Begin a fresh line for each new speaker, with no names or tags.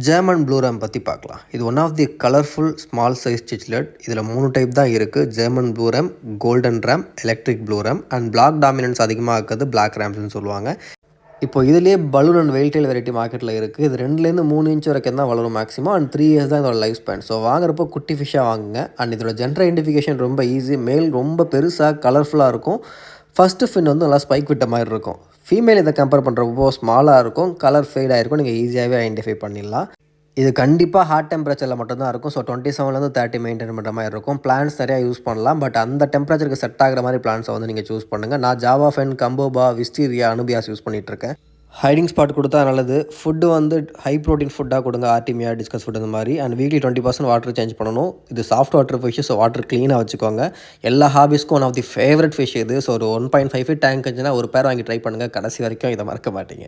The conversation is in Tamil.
ஜெர்மன் ப்ளூ ரேம் பற்றி பார்க்கலாம். இது one of the colourful small size cichlid. இதில் 3 டைப் தான் இருக்குது. German blue ram, golden ram, electric blue ram and black dominance அதிகமாக இருக்கிறது பிளாக் ரேம்ஸ்னு சொல்லுவாங்க. இப்போ இதிலேயே பலூன் அண்ட் வெயில்டெயில் வெரைட்டி மார்க்கெட்டில் இருக்குது. இது 2லேருந்து 3 இன்ச் வரைக்கும் தான் வளரும் மேக்ஸிமம் அண்ட் 3 இயர்ஸ் தான் இதோட லைஃப் ஸ்பேன். ஸோ வாங்குறப்போ குட்டி ஃபிஷ்ஷாக வாங்குங்க. அண்ட் இதோட ஜெண்டர் ஐடென்டிஃபிகேஷன் ரொம்ப ஈஸி. மேல் ரொம்ப பெருசாக கலர்ஃபுல்லாக இருக்கும். ஃபஸ்ட்டு ஃபின் வந்து நல்லா ஸ்பைக் விட்ட மாதிரி இருக்கும். ஃபீமேல் இதை கம்பேர் பண்ணுறப்போ ஸ்மாலாக இருக்கும், கலர் ஃபேட் ஆகிருக்கும். நீங்கள் ஈஸியாகவே ஐடென்டிஃபை பண்ணிடலாம். இது கண்டிப்பாக ஹாட் டெம்பரேச்சரில் மட்டும்தான் இருக்கும். ஸோ 27லேருந்து 30 மெயின்டைன் பண்ணுற மாதிரி இருக்கும். பிளான்ஸ் நிறையா யூஸ் பண்ணலாம். பட் அந்த டெம்பரேச்சருக்கு செட் ஆகிற மாதிரி பிளான்ஸை வந்து நீங்கள் சூஸ் பண்ணுங்கள். நான் ஜாவா ஃபென், கம்போபா, விஸ்டீரியா, அனுபியாஸ் யூஸ் பண்ணிகிட்ருக்கேன். ஹைடிங் ஸ்பாட் கொடுத்தா நல்லது. ஃபுட்டு வந்து ஹை ப்ரோட்டீன் ஃபுட்டாக கொடுங்க. ஆர்டிமியா, டிஸ்கஸ் ஃபுட் இந்த மாதிரி. அண்ட் வீக்லி 20% வாட்டர் சேஞ்ச் பண்ணணும். இது soft water fish. So water க்ளீனாக வச்சுக்கோங்க. எல்லா ஹாபிஸ்க்கும் one of the favourite fish இது. ஸோ ஒரு 1.5 feet டேங்க் இருந்துச்சுன்னா ஒரு பேர் வாங்கி ட்ரை பண்ணுங்கள். கடைசி வரைக்கும் இதை மறக்க மாட்டீங்க.